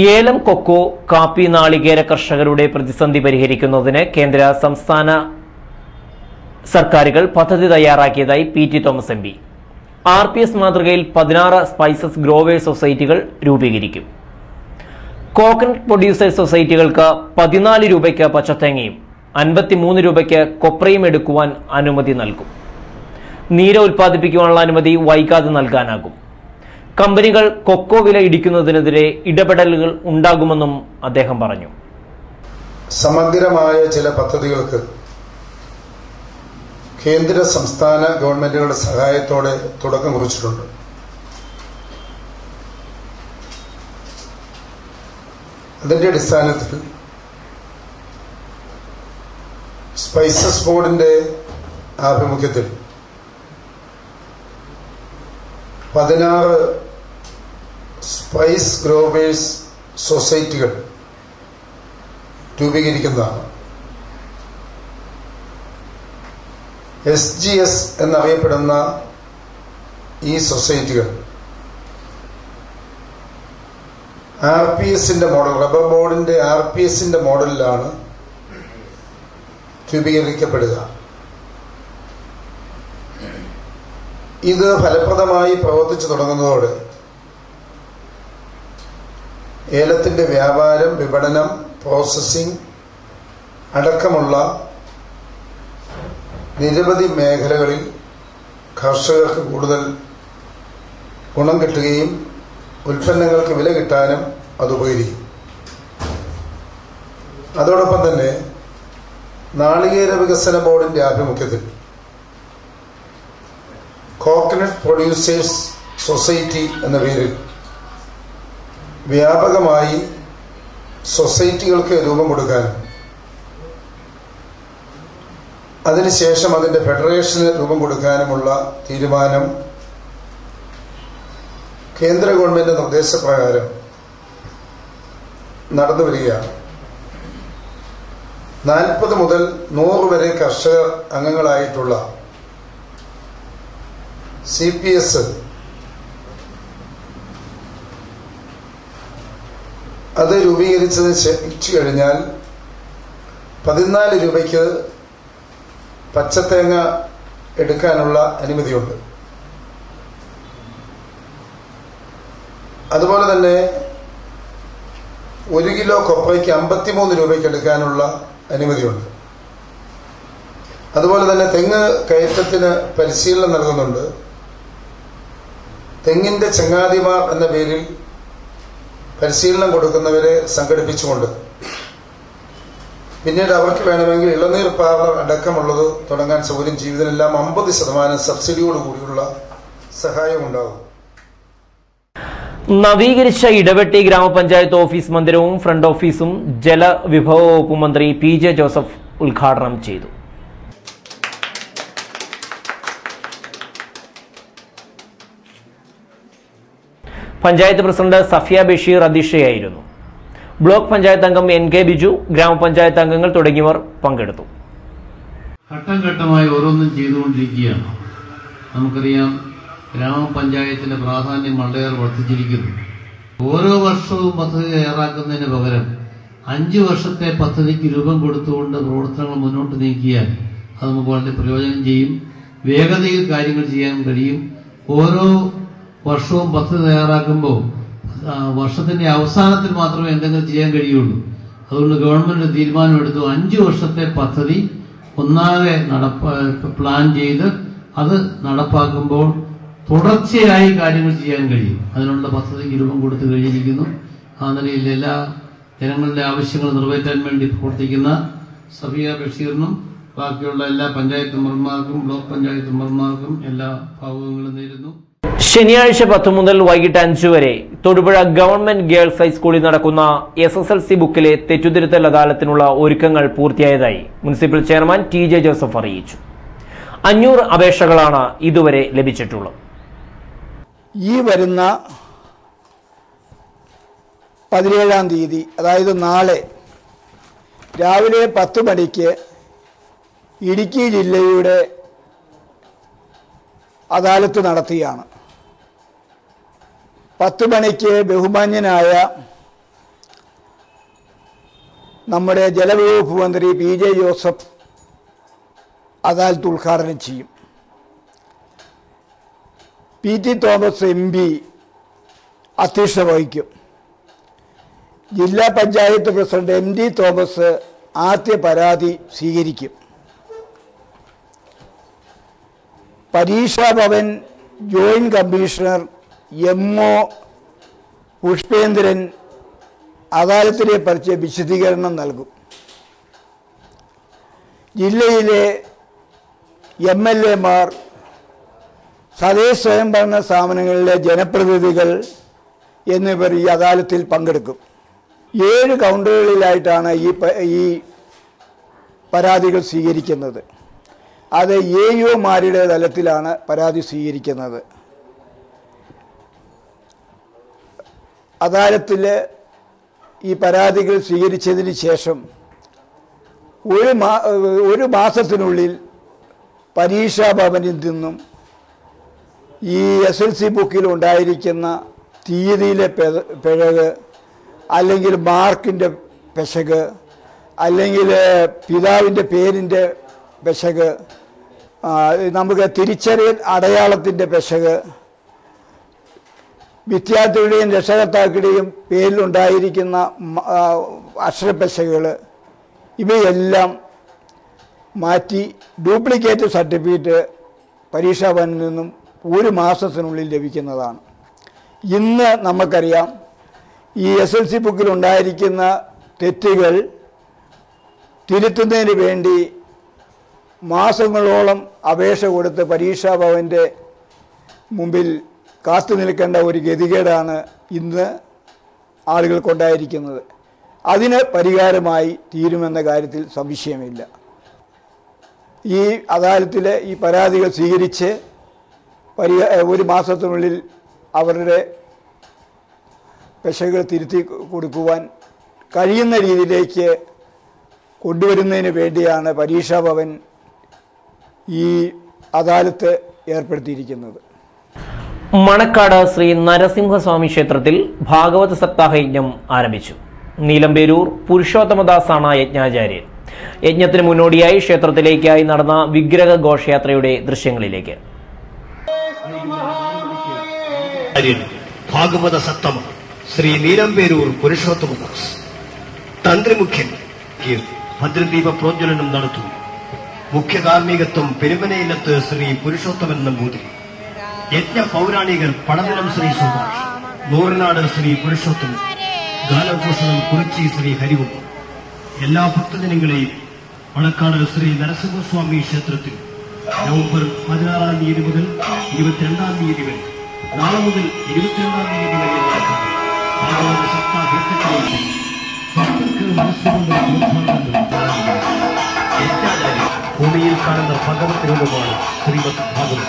ഏലം, കൊക്കോ, കാപ്പി, നാളികേര കർഷകരുടെ പ്രതിസന്ധി പരിഹരിക്കുന്നതിന് കേന്ദ്ര സംസ്ഥാന സർക്കാരുകൾ പദ്ധതി തയ്യാറാക്കിയതായി പി.ടി. Thomas MP. RPS മാതൃകയിൽ 16 സ്പൈസസ് ഗ്രോവേഴ്സ് സൊസൈറ്റികൾ രൂപീകരിക്കും. കോക്കനട്ട് പ്രൊഡ്യൂസേഴ്സ് സൊസൈറ്റികൾക്ക് 14 രൂപയ്ക്ക് പച്ചത്തേങ്ങയും 53 രൂപയ്ക്ക് കൊപ്രയും എടുക്കുവാൻ അനുമതി നൽകും. നീര ഉൽപ്പാദിപ്പിക്കുവാനുള്ള അനുമതി വൈകാതെ നൽകാനാകും. കമ്പനികൾ കൊക്കോ വില ഇടിക്കുന്നതിനെതിരെ ഇടപെടലുകൾ ഉണ്ടാകുമെന്നും അദ്ദേഹം പറഞ്ഞു. സമഗ്രമായ ചില പദ്ധതികൾക്ക് കേന്ദ്ര സംസ്ഥാന ഗവൺമെന്റുകളുടെ സഹായത്തോടെ തുടക്കം കുറിച്ചിട്ടുണ്ട്. അതിന്റെ അടിസ്ഥാനത്തിൽ സ്പൈസസ് ബോർഡിന്റെ ആഭിമുഖ്യത്തിൽ 16 സ്പൈസ് ഗ്രോവേഴ്സ് സൊസൈറ്റികൾ രൂപീകരിക്കുന്നതാണ്. SGS എന്നറിയപ്പെടുന്ന ഈ സൊസൈറ്റികൾ RPSന്റെ മോഡൽ, റബ്ബർ ബോർഡിന്റെ RPSന്റെ മോഡലിലാണ് രൂപീകരിക്കപ്പെടുക. ഇത് ഫലപ്രദമായി പ്രവർത്തിച്ചു തുടങ്ങുന്നതോടെ ഏലത്തിന്റെ വ്യാപാരം, വിപണനം, പ്രോസസ്സിംഗ് അടക്കമുള്ള നിരവധി മേഖലകളിൽ കർഷകർക്ക് കൂടുതൽ ഗുണം കിട്ടുകയും ഉൽപ്പന്നങ്ങൾക്ക് വില കിട്ടാനും അത് ഉപകരിക്കും. അതോടൊപ്പം തന്നെ നാളികേര വികസന ബോർഡിന്റെ ആഭിമുഖ്യത്തിൽ കോക്കനട്ട് പ്രൊഡ്യൂസേഴ്സ് സൊസൈറ്റി എന്ന പേരിൽ വ്യാപകമായി സൊസൈറ്റികൾക്ക് രൂപം കൊടുക്കാനും അതിനുശേഷം അതിന്റെ ഫെഡറേഷന് രൂപം കൊടുക്കാനുമുള്ള തീരുമാനം കേന്ദ്ര ഗവൺമെന്റ് നിർദ്ദേശപ്രകാരം നടന്നു വരികയാണ്. 40 മുതൽ 100 വരെ കർഷകർ അംഗങ്ങളായിട്ടുള്ള CPS അത് രൂപീകരിച്ചു കഴിഞ്ഞാൽ 14 രൂപയ്ക്ക് പച്ചത്തേങ്ങ എടുക്കാനുള്ള അനുമതിയുണ്ട്. അതുപോലെ തന്നെ 1 കിലോ കൊപ്രയ്ക്ക് 53 രൂപയ്ക്ക് എടുക്കാനുള്ള അനുമതിയുണ്ട്. അതുപോലെ തന്നെ തെങ്ങ് കയറ്റത്തിന് പരിശീലനം നൽകുന്നുണ്ട്. തെങ്ങിന്റെ ചങ്ങാതിമാർ എന്ന പേരിൽ പരിശീലനം കൊടുക്കുന്നവരെ സംഘടിപ്പിച്ചുകൊണ്ട് പിന്നീട് അവർക്ക് വേണമെങ്കിൽ ഇളനീർ പാർലർ അടക്കമുള്ളത് തുടങ്ങാൻ സൗകര്യം ചെയ്തതിനെല്ലാം 50% സബ്സിഡിയോട് കൂടിയുള്ള സഹായം ഉണ്ടാകും. നവീകരിച്ച ഇടവെട്ടി ഗ്രാമപഞ്ചായത്ത് ഓഫീസ് മന്ദിരവും ഫ്രണ്ട് ഓഫീസും ജലവിഭവ വകുപ്പ് മന്ത്രി PJ ജോസഫ് ഉദ്ഘാടനം ചെയ്തു. പഞ്ചായത്ത് പ്രസിഡന്റ് സഫിയ ബഷീർ അധ്യക്ഷയായിരുന്നു. ബ്ലോക്ക് പഞ്ചായത്ത് അംഗം NK ബിജു, ഗ്രാമപഞ്ചായത്ത് അംഗങ്ങൾ തുടങ്ങിയവർ പങ്കെടുത്തു. ഘട്ടം ഘട്ടമായി ഓരോന്നും ചെയ്തുകൊണ്ടിരിക്കുകയാണ്. നമുക്കറിയാം, ഗ്രാമപഞ്ചായത്തിന്റെ പ്രാധാന്യം വളരെയേറെ വർദ്ധിച്ചിരിക്കുന്നു. ഓരോ വർഷവും പദ്ധതി തയ്യാറാക്കുന്നതിന് പകരം 5 വർഷത്തെ പദ്ധതിക്ക് രൂപം കൊടുത്തുകൊണ്ട് പ്രവർത്തനങ്ങൾ മുന്നോട്ട് നീക്കിയാൽ അത് നമുക്ക് വളരെ പ്രയോജനം ചെയ്യും. വേഗതയിൽ കാര്യങ്ങൾ ചെയ്യാൻ കഴിയും. ഓരോ വർഷവും പദ്ധതി തയ്യാറാക്കുമ്പോൾ വർഷത്തിന്റെ അവസാനത്തിൽ മാത്രമേ എന്തെങ്കിലും ചെയ്യാൻ കഴിയുള്ളൂ. അതുകൊണ്ട് ഗവൺമെന്റ് തീരുമാനമെടുത്തു 5 വർഷത്തെ പദ്ധതി ഒന്നാകെ പ്ലാൻ ചെയ്ത് അത് നടപ്പാക്കുമ്പോൾ തുടർച്ചയായി കാര്യങ്ങൾ ചെയ്യാൻ കഴിയും. അതിനുള്ള പദ്ധതിക്ക് രൂപം കൊടുത്തു കഴിഞ്ഞിരിക്കുന്നു. ആ നിലയിൽ എല്ലാ ജനങ്ങളുടെ ആവശ്യങ്ങൾ നിറവേറ്റാൻ വേണ്ടി പ്രവർത്തിക്കുന്ന സഫിയ ബഷീറിനും ബാക്കിയുള്ള എല്ലാ പഞ്ചായത്ത് മെമ്പർമാർക്കും ബ്ലോക്ക് പഞ്ചായത്ത് മെമ്പർമാർക്കും എല്ലാ ഭാവുകങ്ങളും നേരുന്നു. ശനിയാഴ്ച 10 മുതൽ വൈകിട്ട് 5 വരെ തൊടുപുഴ ഗവൺമെന്റ് ഗേൾസ് ഹൈസ്കൂളിൽ നടക്കുന്ന SSLC ബുക്കിലെ തെറ്റുതിരുത്തൽ അദാലത്തിനുള്ള ഒരുക്കങ്ങൾ പൂർത്തിയായതായി മുനിസിപ്പൽ ചെയർമാൻ TJ ജോസഫ് അറിയിച്ചു. 500 അപേക്ഷകളാണ് ഇതുവരെ ലഭിച്ചിട്ടുള്ളത്. ഈ വരുന്ന 17-ാം തീയതി, അതായത് നാളെ രാവിലെ 10 മണിക്ക് ഇടുക്കി ജില്ലയുടെ അദാലത്ത് നടത്തുകയാണ്. 10 മണിക്ക് ബഹുമാന്യനായ നമ്മുടെ ജലവകുപ്പ് മന്ത്രി PJ ജോസഫ് അദാലത്ത് ഉദ്ഘാടനം ചെയ്യും. PT തോമസ് MP അധ്യക്ഷത വഹിക്കും. ജില്ലാ പഞ്ചായത്ത് പ്രസിഡന്റ് MD തോമസ് ആദ്യ പരാതി സ്വീകരിക്കും. പരീക്ഷാ ഭവൻ ജോയിന്റ് കമ്മീഷണർ MO പുഷ്പേന്ദ്രൻ അദാലത്തിനെ പറ്റി വിശദീകരണം നൽകും. ജില്ലയിലെ MLAമാർ, തദ്ദേശ സ്വയംഭരണ സ്ഥാപനങ്ങളിലെ ജനപ്രതിനിധികൾ എന്നിവർ ഈ അദാലത്തിൽ പങ്കെടുക്കും. 7 കൗണ്ടറുകളിലായിട്ടാണ് ഈ പരാതികൾ സ്വീകരിക്കുന്നത്. അത് AEOമാരുടെ തലത്തിലാണ് പരാതി സ്വീകരിക്കുന്നത്. അദാലത്തിൽ ഈ പരാതികൾ സ്വീകരിച്ചതിന് ശേഷം ഒരു മാസത്തിനുള്ളിൽ പരീക്ഷാ ഭവനിൽ നിന്നും ഈ SLC ബുക്കിൽ ഉണ്ടായിരിക്കുന്ന തീയതിയിലെ പിഴക്, അല്ലെങ്കിൽ മാർക്കിൻ്റെ പിശക്, അല്ലെങ്കിൽ പിതാവിൻ്റെ പേരിൻ്റെ പിശക്, നമുക്ക് തിരിച്ചറിയൽ അടയാളത്തിൻ്റെ പിശക്, വിദ്യാർത്ഥികളുടെയും രക്ഷകർത്താക്കളുടെയും പേരിലുണ്ടായിരിക്കുന്ന അക്ഷരപ്പിശകുകൾ, ഇവയെല്ലാം മാറ്റി ഡ്യൂപ്ലിക്കേറ്റ് സർട്ടിഫിക്കറ്റ് പരീക്ഷാ ഭവനിൽ നിന്നും ഒരു മാസത്തിനുള്ളിൽ ലഭിക്കുന്നതാണ്. ഇന്ന് നമുക്കറിയാം, ഈ SLC ബുക്കിൽ ഉണ്ടായിരിക്കുന്ന തെറ്റുകൾ തിരുത്തുന്നതിന് വേണ്ടി മാസങ്ങളോളം അപേക്ഷ കൊടുത്ത് പരീക്ഷാ ഭവൻ്റെ മുമ്പിൽ കാത്തു നിൽക്കേണ്ട ഒരു ഗതികേടാണ് ഇന്ന് ആളുകൾക്കുണ്ടായിരിക്കുന്നത്. അതിന് പരിഹാരമായി തീരുമെന്ന കാര്യത്തിൽ സംശയമില്ല. ഈ അദാലത്തിലെ ഈ പരാതികൾ സ്വീകരിച്ച് ഒരു മാസത്തിനുള്ളിൽ അവരുടെ പിശകുകൾ തിരുത്തി കൊടുക്കുവാൻ കഴിയുന്ന രീതിയിലേക്ക് കൊണ്ടുവരുന്നതിന് വേണ്ടിയാണ് പരീക്ഷാ ഭവൻ ഈ അദാലത്ത് ഏർപ്പെടുത്തിയിരിക്കുന്നത്. മണക്കാട് ശ്രീ നരസിംഹസ്വാമി ക്ഷേത്രത്തിൽ ഭാഗവത സപ്താഹ യജ്ഞം ആരംഭിച്ചു. നീലമ്പേരൂർ പുരുഷോത്തമദാസാണ് യജ്ഞാചാര്യൻ. യജ്ഞത്തിന് മുന്നോടിയായി ക്ഷേത്രത്തിലേക്കായി നടന്ന വിഗ്രഹ ഘോഷയാത്രയുടെ ദൃശ്യങ്ങളിലേക്ക്. ഭാഗവത സപ്തമ ശ്രീ നീലമ്പേരൂർ പുരുഷോത്തമദാസ് തന്ത്രിമുഖ്യൻ ഭദ്രദീപ പ്രോജ്വലനം നടത്തുന്നു. മുഖ്യ കാർമ്മികത്വം പെരുമനയിലത്ത് ശ്രീ പുരുഷോത്തമൻ നമ്പൂതിരി. യജ്ഞ പൗരാണികർ പടനിലം ശ്രീ സുഭാഷ്, നൂറിനാട് ശ്രീ പുരുഷോത്തമൻ, ഗാനഘോഷണം കുറിച്ചി ശ്രീ ഹരികുമാർ. എല്ലാ ഭക്തജനങ്ങളെയും മണക്കാട് ശ്രീ നരസിംഹസ്വാമി ക്ഷേത്രത്തിൽ നവംബർ 16 തീയതി മുതൽ 22 തീയതി വരെ, നാളെ മുതൽ 22 തീയതി വരെ നടക്കുന്ന ഭാഗവത സപ്താഹത്തിലേക്ക് ഭക്തർക്ക് യജ്ഞാചാര്യൻ ഭൂമിയിൽ കാണുന്ന ഭഗവത് രൂപമാണ് ശ്രീമദ് ഭാഗവത്.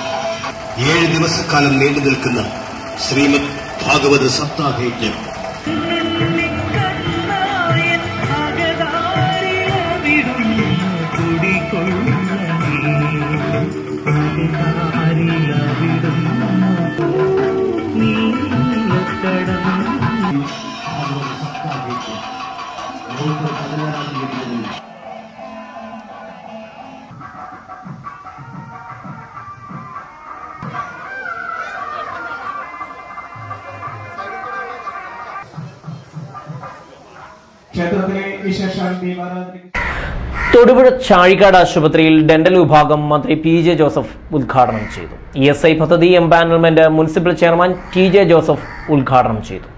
7 ദിവസക്കാലം നീണ്ടു നിൽക്കുന്ന ശ്രീമദ് ഭാഗവത സപ്താഹയജ്ഞം തൊടുപുഴ ചാഴിക്കാട് ആശുപത്രിയിൽ ഡെന്റൽ വിഭാഗം മന്ത്രി PJ ജോസഫ് ഉദ്ഘാടനം ചെയ്തു. ESI പദ്ധതി എംപാനൽമെന്റ് മുനിസിപ്പൽ ചെയർമാൻ TJ ജോസഫ് ഉദ്ഘാടനം ചെയ്തു.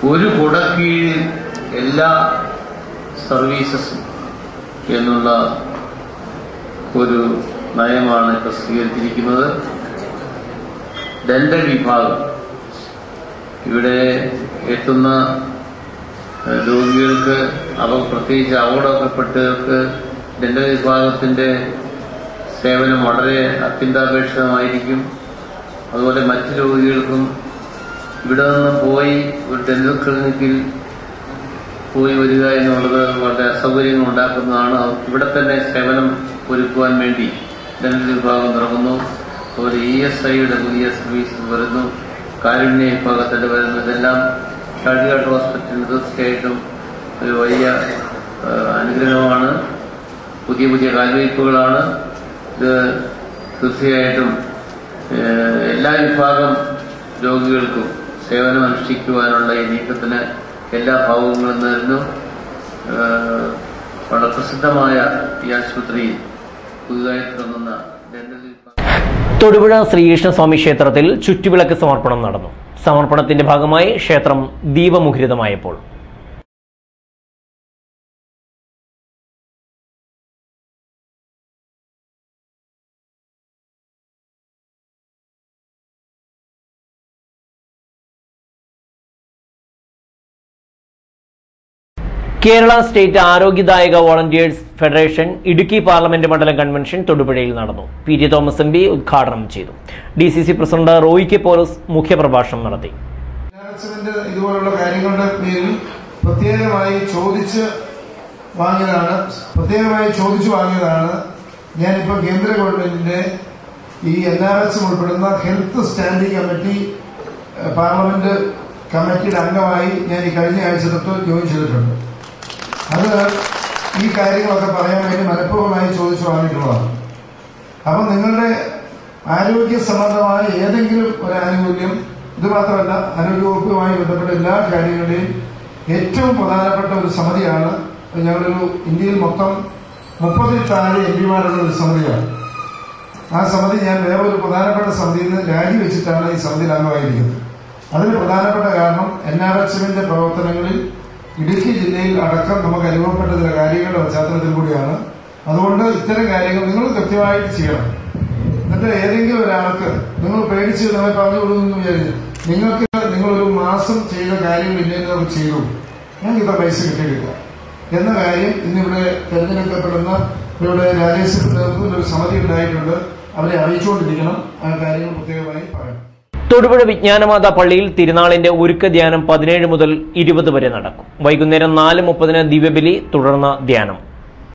ഒരു കുടക്കീഴിൽ എല്ലാ സർവീസസും എന്നുള്ള ഒരു നയമാണ് ഇപ്പോൾ സ്വീകരിച്ചിരിക്കുന്നത്. ഡെന്റൽ വിഭാഗം ഇവിടെ എത്തുന്ന രോഗികൾക്ക് പ്രത്യേകിച്ച് അപകടപ്പെട്ടവർക്ക് ഡെന്റൽ വിഭാഗത്തിന്റെ സേവനം വളരെ അത്യന്താപേക്ഷിതമായിരിക്കും. അതുപോലെ മറ്റു രോഗികൾക്കും ഇവിടെ നിന്ന് പോയി ഒരു ഡെന്റൽ ക്ലിനിക്കിൽ പോയി വരിക എന്നുള്ളത് വളരെ അസൗകര്യങ്ങൾ ഉണ്ടാക്കുന്നതാണ്. ഇവിടെ തന്നെ സേവനം ഒരുക്കുവാൻ വേണ്ടി ഡെന്റൽ വിഭാഗം തുടങ്ങുന്നു. അതുപോലെ ESIയുടെ പുതിയ സർവീസ് വരുന്നു, കാരുണ്യ വിഭാഗത്തിന്റെ വരുന്നു. ഇതെല്ലാം ഷാഡിയാട്ട് ഹോസ്പിറ്റലിന് തീർച്ചയായിട്ടും ഒരു വലിയ അനുഗ്രഹമാണ്. പുതിയ പുതിയ കാൽവയ്പ്പുകളാണ്. ഇത് തീർച്ചയായിട്ടും എല്ലാ വിഭാഗം രോഗികൾക്കും സേവനം അനുഷ്ഠിക്കുവാനുള്ള ഈ നീക്കത്തിന് എല്ലാ ഭാവങ്ങളും നേരുന്നു. വളരെ പ്രസിദ്ധമായ ഈ ആശുപത്രിയിൽ പുതുതായി തുടങ്ങുന്ന ഡെന്റൽ തൊടുപുഴ ശ്രീകൃഷ്ണസ്വാമി ക്ഷേത്രത്തിൽ ചുറ്റുവിളക്ക് സമർപ്പണം നടന്നു. സമർപ്പണത്തിന്റെ ഭാഗമായി ക്ഷേത്രം ദീപമുഖരിതമായപ്പോൾ കേരള സ്റ്റേറ്റ് ആരോഗ്യദായക വോളണ്ടിയേഴ്സ് ഫെഡറേഷൻ ഇടുക്കി പാർലമെന്റ് മണ്ഡലം കൺവെൻഷൻ തൊടുപുഴയിൽ നടന്നു. PT തോമസ് MP ഉദ്ഘാടനം ചെയ്തു. DCC president Roy K Paulose മുഖ്യപ്രഭാഷണം നടത്തി. ഇതുപോലുള്ള കാര്യങ്ങളുടെ പേരിൽ പ്രത്യേകമായി ചോദിച്ചു വാങ്ങിയതാണ് ഞാനിപ്പോൾ കേന്ദ്ര ഗവൺമെന്റിന്റെ ഈ NRS ഉൾപ്പെടുന്ന ഹെൽത്ത് സ്റ്റാൻഡിംഗ് കമ്മിറ്റി പാർലമെന്റ് കമ്മിറ്റിയുടെ അംഗമായി ഞാൻ ഈ കഴിഞ്ഞ ആഴ്ച തൊട്ട് ജോയിൻ ചെയ്തിട്ടുണ്ട്. അത് ഈ കാര്യങ്ങളൊക്കെ പറയാൻ വേണ്ടി മനഃപൂർവ്വമായി ചോദിച്ചു വാങ്ങിയിട്ടുള്ളതാണ്. അപ്പം നിങ്ങളുടെ ആരോഗ്യ സംബന്ധമായ ഏതെങ്കിലും ഒരു ആനുകൂല്യം, ഇത് മാത്രമല്ല ആരോഗ്യവകുപ്പുമായി ബന്ധപ്പെട്ട എല്ലാ കാര്യങ്ങളുടെയും ഏറ്റവും പ്രധാനപ്പെട്ട ഒരു സമിതിയാണ്. ഞങ്ങളൊരു ഇന്ത്യയിൽ മൊത്തം 34 MPമാരുള്ള ഒരു സമിതിയാണ്. ആ സമിതി ഞാൻ വേറൊരു പ്രധാനപ്പെട്ട സമിതിയിൽ നിന്ന് രാജിവെച്ചിട്ടാണ് ഈ സമിതിയിൽ അംഗമായിരിക്കുന്നത്. അതിന് പ്രധാനപ്പെട്ട കാരണം NRSന്റെ പ്രവർത്തനങ്ങളിൽ ഇടുക്കി ജില്ലയിൽ അടക്കം നമുക്ക് അനുഭവപ്പെട്ട ചില കാര്യങ്ങളുടെ പശ്ചാത്തലത്തിൽ കൂടിയാണ്. അതുകൊണ്ട് ഇത്തരം കാര്യങ്ങൾ നിങ്ങൾ കൃത്യമായിട്ട് ചെയ്യണം. എന്നിട്ട് ഏതെങ്കിലും ഒരാൾക്ക് നിങ്ങൾ പേടിച്ച് നമ്മളെ പറഞ്ഞു കൊടുക്കുന്നു വിചാരിച്ചു നിങ്ങൾക്ക് നിങ്ങളൊരു മാസം ചെയ്ത കാര്യങ്ങളില്ലെങ്കിൽ നമുക്ക് ചെയ്തു, ഞങ്ങൾക്ക് ഇത്ര പൈസ കിട്ടിയിട്ടില്ല എന്ന കാര്യം ഇന്നിവിടെ തെരഞ്ഞെടുക്കപ്പെടുന്ന ഇവിടെ രാജേഷിന്റെ നേതൃത്വത്തിൽ ഒരു സമിതി ഉണ്ടായിട്ടുണ്ട്. അവരെ അറിയിച്ചുകൊണ്ടിരിക്കണം. ആ കാര്യങ്ങൾ പ്രത്യേകമായി പറയണം. തൊടുപുഴ വിജ്ഞാനമാതാ പള്ളിയിൽ തിരുനാളിന്റെ ഒരുക്ക ധ്യാനം 17 മുതൽ 20 വരെ നടക്കും. വൈകുന്നേരം 4:30 ദിവ്യബലി, തുടർന്ന് ധ്യാനം.